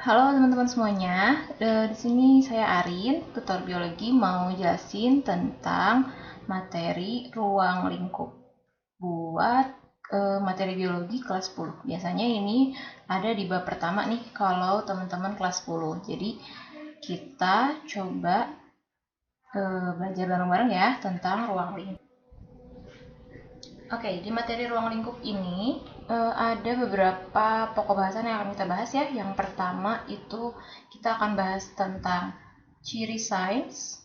Halo teman-teman semuanya, di sini saya Arin, tutor biologi mau jelasin tentang materi ruang lingkup buat materi biologi kelas 10. Biasanya ini ada di bab pertama nih kalau teman-teman kelas 10. Jadi kita coba belajar bareng-bareng ya tentang ruang lingkup. Oke, di materi ruang lingkup ini ada beberapa pokok bahasan yang akan kita bahas ya. Yang pertama itu kita akan bahas tentang ciri sains.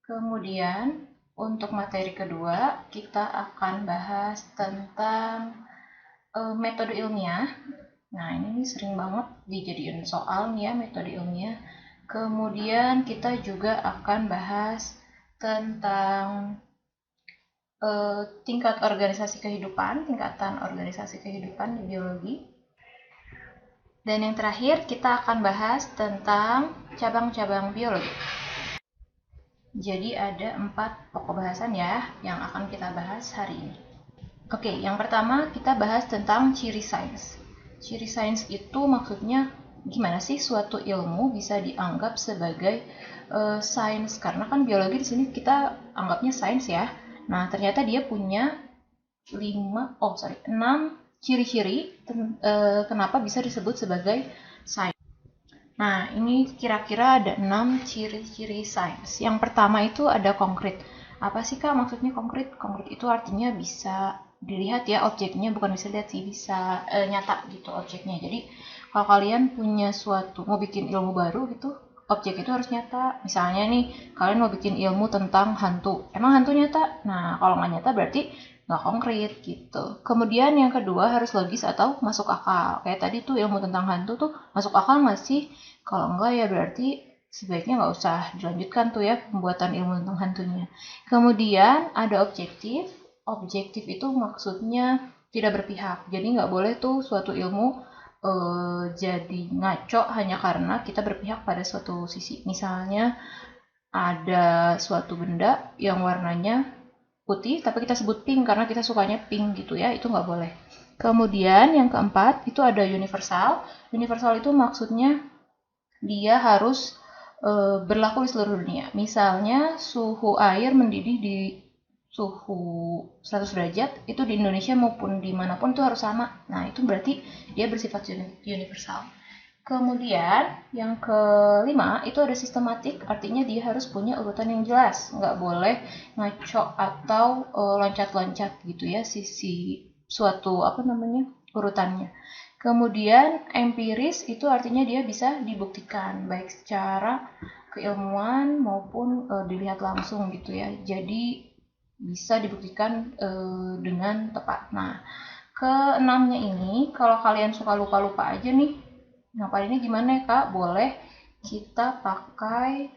Kemudian untuk materi kedua kita akan bahas tentang metode ilmiah. Nah, ini sering banget dijadiin soal nih ya, metode ilmiah. Kemudian kita juga akan bahas tentang tingkatan organisasi kehidupan di biologi. Dan yang terakhir kita akan bahas tentang cabang-cabang biologi. Jadi ada 4 pokok bahasan ya yang akan kita bahas hari ini. Oke, yang pertama kita bahas tentang ciri sains. Ciri sains itu maksudnya gimana sih suatu ilmu bisa dianggap sebagai sains, karena kan biologi di sini kita anggapnya sains ya. Nah, ternyata dia punya 6 ciri-ciri kenapa bisa disebut sebagai sains. Nah, ini kira-kira ada 6 ciri-ciri sains. Yang pertama itu ada konkret. Apa sih Kak maksudnya konkret? Konkret itu artinya bisa dilihat ya objeknya, bukan bisa lihat sih, bisa nyata gitu objeknya. Jadi kalau kalian punya mau bikin ilmu baru gitu, objek itu harus nyata. Misalnya nih, kalian mau bikin ilmu tentang hantu. Emang hantu nyata? Nah, kalau nggak nyata berarti nggak konkret gitu. Kemudian yang kedua harus logis atau masuk akal. Kayak tadi tuh ilmu tentang hantu tuh masuk akal nggak sih? Kalau enggak ya berarti sebaiknya nggak usah dilanjutkan tuh ya pembuatan ilmu tentang hantunya. Kemudian ada objektif. Objektif itu maksudnya tidak berpihak. Jadi nggak boleh tuh suatu ilmu jadi ngaco hanya karena kita berpihak pada suatu sisi. Misalnya ada suatu benda yang warnanya putih tapi kita sebut pink karena kita sukanya pink gitu ya, itu nggak boleh. Kemudian yang keempat itu ada universal. Universal itu maksudnya dia harus berlaku di seluruh dunia. Misalnya suhu air mendidih di suhu 100 derajat itu di Indonesia maupun dimanapun itu harus sama. Nah, itu berarti dia bersifat universal. Kemudian yang kelima itu ada sistematik, artinya dia harus punya urutan yang jelas, nggak boleh ngaco atau loncat-loncat gitu ya sisi suatu urutannya. Kemudian empiris itu artinya dia bisa dibuktikan baik secara keilmuan maupun dilihat langsung gitu ya. Jadi bisa dibuktikan dengan tepat. Nah, keenamnya ini kalau kalian suka lupa-lupa aja nih, ngapainnya gimana ya Kak? Boleh kita pakai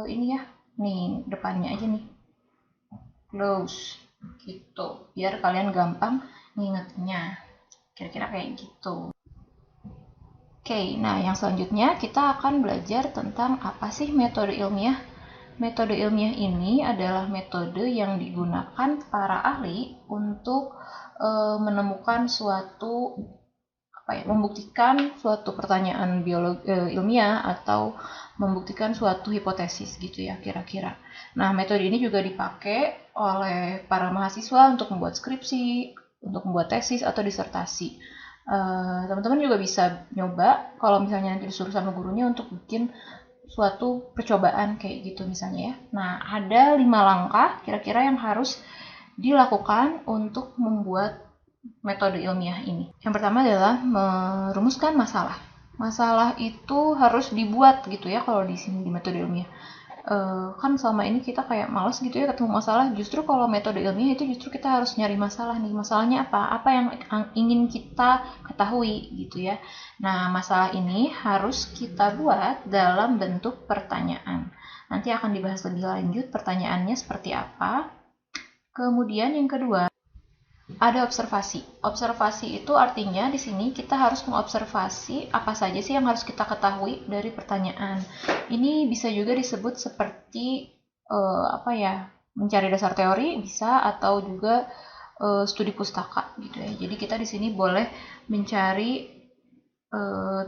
ini ya, nih depannya aja nih, close gitu, biar kalian gampang ngingetnya. Kira-kira kayak gitu. Oke, nah yang selanjutnya kita akan belajar tentang apa sih metode ilmiah. Metode ilmiah ini adalah metode yang digunakan para ahli untuk menemukan suatu membuktikan suatu pertanyaan ilmiah atau membuktikan suatu hipotesis gitu ya kira-kira. Nah, metode ini juga dipakai oleh para mahasiswa untuk membuat skripsi, untuk membuat tesis atau disertasi. Teman-teman juga bisa nyoba kalau misalnya nanti disuruh sama gurunya untuk bikin suatu percobaan kayak gitu misalnya ya. Nah, ada 5 langkah kira-kira yang harus dilakukan untuk membuat metode ilmiah ini. Yang pertama adalah merumuskan masalah. Masalah itu harus dibuat gitu ya kalau di sini di metode ilmiah. Kan selama ini kita kayak malas gitu ya ketemu masalah. Justru kalau metode ilmiah itu justru kita harus nyari masalah nih. Masalahnya apa? Apa yang ingin kita ketahui gitu ya. Nah, masalah ini harus kita buat dalam bentuk pertanyaan. Nanti akan dibahas lebih lanjut pertanyaannya seperti apa. Kemudian yang kedua, ada observasi. Observasi itu artinya di sini kita harus mengobservasi apa saja sih yang harus kita ketahui dari pertanyaan. Ini bisa juga disebut seperti mencari dasar teori bisa, atau juga studi pustaka gitu ya. Jadi kita di sini boleh mencari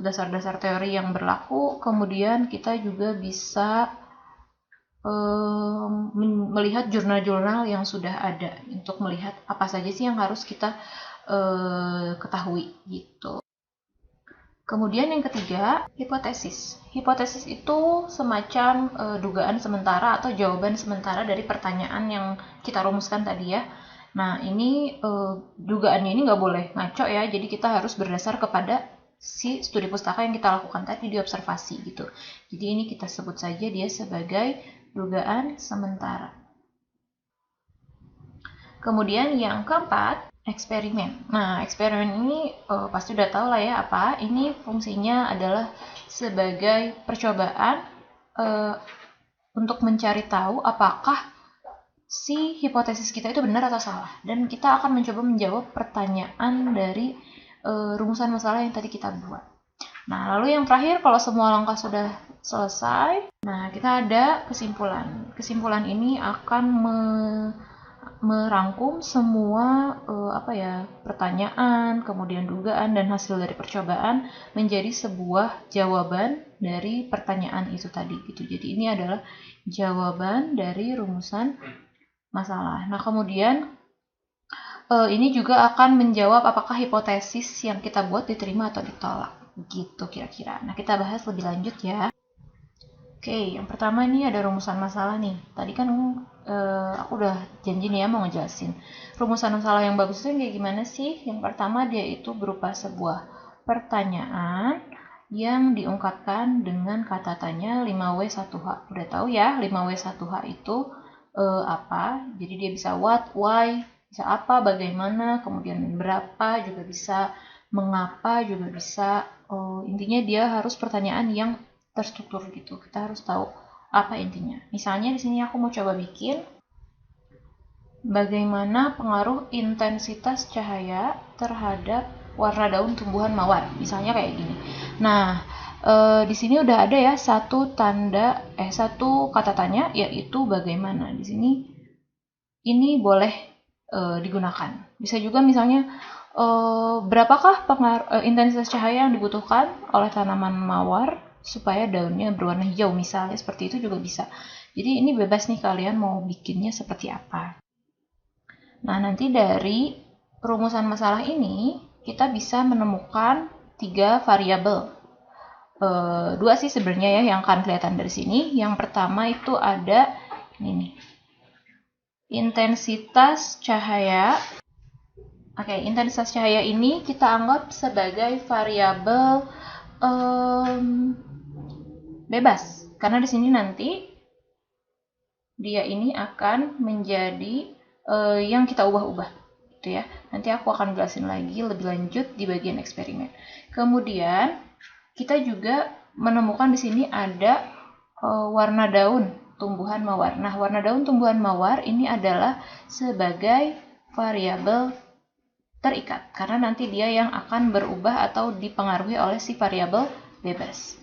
dasar-dasar teori yang berlaku. Kemudian kita juga bisa melihat jurnal-jurnal yang sudah ada untuk melihat apa saja sih yang harus kita ketahui gitu. Kemudian yang ketiga, hipotesis. Hipotesis itu semacam dugaan sementara atau jawaban sementara dari pertanyaan yang kita rumuskan tadi ya. Nah, ini dugaannya ini nggak boleh ngaco ya, jadi kita harus berdasar kepada si studi pustaka yang kita lakukan tadi di observasi gitu. Jadi ini kita sebut saja dia sebagai dugaan sementara. Kemudian yang keempat, eksperimen. Nah, eksperimen ini pasti udah tahu lah ya apa. Ini fungsinya adalah sebagai percobaan untuk mencari tahu apakah si hipotesis kita itu benar atau salah. Dan kita akan mencoba menjawab pertanyaan dari rumusan masalah yang tadi kita buat. Nah, lalu yang terakhir, kalau semua langkah sudah selesai, nah kita ada kesimpulan. Kesimpulan ini akan merangkum semua pertanyaan, kemudian dugaan dan hasil dari percobaan menjadi sebuah jawaban dari pertanyaan itu tadi gitu. Jadi ini adalah jawaban dari rumusan masalah. Nah, kemudian ini juga akan menjawab apakah hipotesis yang kita buat diterima atau ditolak gitu kira-kira. Nah, kita bahas lebih lanjut ya. Oke, yang pertama ini ada rumusan masalah nih. Tadi kan aku udah janji nih ya mau ngejelasin. Rumusan masalah yang bagus itu kayak gimana sih? Yang pertama dia itu berupa sebuah pertanyaan yang diungkapkan dengan kata tanya 5W1H. Udah tahu ya 5W1H itu apa? Jadi dia bisa what, why, bisa apa, bagaimana, kemudian berapa juga bisa, mengapa juga bisa. Intinya dia harus pertanyaan yang terstruktur gitu. Kita harus tahu apa intinya. Misalnya di sini aku mau coba bikin bagaimana pengaruh intensitas cahaya terhadap warna daun tumbuhan mawar. Misalnya kayak gini. Nah, di sini udah ada ya satu kata tanya yaitu bagaimana. Di sini ini boleh digunakan. Bisa juga misalnya berapakah intensitas cahaya yang dibutuhkan oleh tanaman mawar supaya daunnya berwarna hijau, misalnya seperti itu juga bisa. Jadi ini bebas nih kalian mau bikinnya seperti apa. Nah, nanti dari rumusan masalah ini kita bisa menemukan 3 variabel. 2 sih sebenarnya ya yang akan kelihatan dari sini. Yang pertama itu ada ini nih. Intensitas cahaya. Oke, intensitas cahaya ini kita anggap sebagai variabel bebas, karena di sini nanti dia ini akan menjadi yang kita ubah-ubah, gitu ya. Nanti aku akan jelasin lagi lebih lanjut di bagian eksperimen. Kemudian kita juga menemukan di sini ada warna daun tumbuhan mawar. Nah, warna daun tumbuhan mawar ini adalah sebagai variabel terikat, karena nanti dia yang akan berubah atau dipengaruhi oleh si variabel bebas.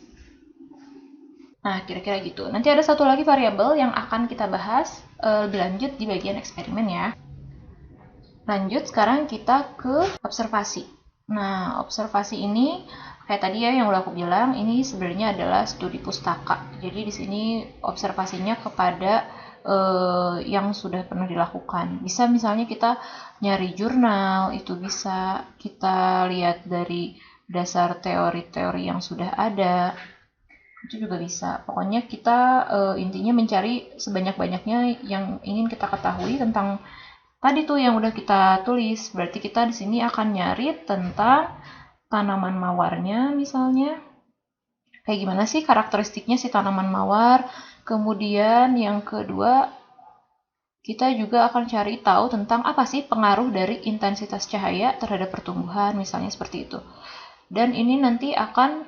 Nah, kira-kira gitu. Nanti ada satu lagi variabel yang akan kita bahas lebih lanjut di bagian eksperimen ya. Lanjut, sekarang kita ke observasi. Nah, observasi ini kayak tadi ya yang udah aku bilang, ini sebenarnya adalah studi pustaka. Jadi di sini observasinya kepada yang sudah pernah dilakukan. Bisa misalnya kita nyari jurnal, itu bisa kita lihat dari dasar teori-teori yang sudah ada. Itu juga bisa. Pokoknya kita intinya mencari sebanyak-banyaknya yang ingin kita ketahui tentang tadi tuh yang udah kita tulis. Berarti kita di sini akan nyari tentang tanaman mawarnya misalnya. Kayak gimana sih karakteristiknya si tanaman mawar. Kemudian yang kedua, kita juga akan cari tahu tentang apa sih pengaruh dari intensitas cahaya terhadap pertumbuhan, misalnya seperti itu. Dan ini nanti akan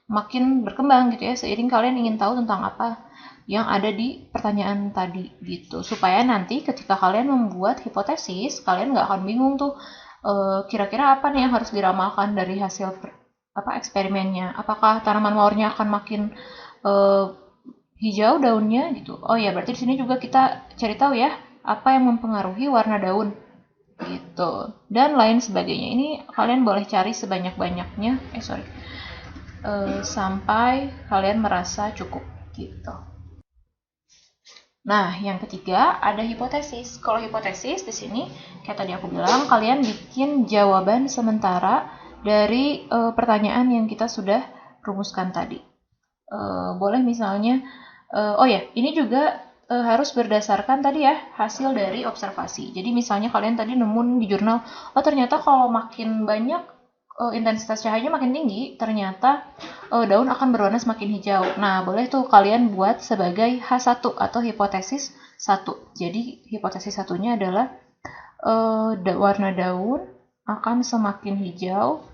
makin berkembang gitu ya, seiring kalian ingin tahu tentang apa yang ada di pertanyaan tadi gitu. Supaya nanti ketika kalian membuat hipotesis, kalian nggak akan bingung tuh kira-kira apa nih yang harus diramalkan dari hasil eksperimennya. Apakah tanaman mawarnya akan makin hijau daunnya gitu. Oh ya, berarti di sini juga kita cari tahu ya apa yang mempengaruhi warna daun. gitu, dan lain sebagainya. Ini kalian boleh cari sebanyak-banyaknya, sampai kalian merasa cukup gitu. Nah, yang ketiga ada hipotesis. Kalau hipotesis di sini kayak tadi aku bilang, kalian bikin jawaban sementara dari pertanyaan yang kita sudah rumuskan tadi. Boleh misalnya, oh ya, ini juga harus berdasarkan tadi ya hasil dari observasi. Jadi misalnya kalian tadi nemu di jurnal, oh ternyata kalau makin banyak intensitas cahayanya makin tinggi, ternyata daun akan berwarna semakin hijau. Nah, boleh tuh kalian buat sebagai H1 atau hipotesis 1. Jadi hipotesis satunya adalah warna daun akan semakin hijau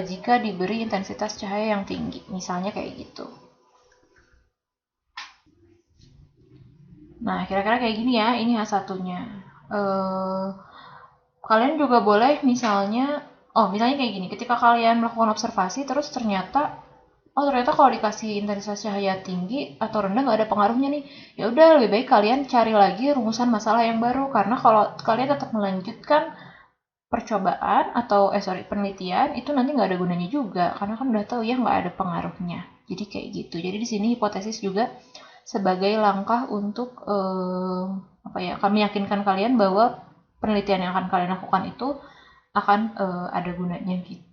jika diberi intensitas cahaya yang tinggi, misalnya kayak gitu. Nah, kira-kira kayak gini ya, ini H1-nya. Kalian juga boleh misalnya kayak gini, ketika kalian melakukan observasi terus ternyata kalau dikasih intensitas cahaya tinggi atau rendah nggak ada pengaruhnya nih, ya udah lebih baik kalian cari lagi rumusan masalah yang baru, karena kalau kalian tetap melanjutkan percobaan atau penelitian itu nanti nggak ada gunanya juga, karena kan udah tahu ya nggak ada pengaruhnya. Jadi kayak gitu. Jadi di sini hipotesis juga sebagai langkah untuk kami yakinkan kalian bahwa penelitian yang akan kalian lakukan itu akan ada gunanya gitu.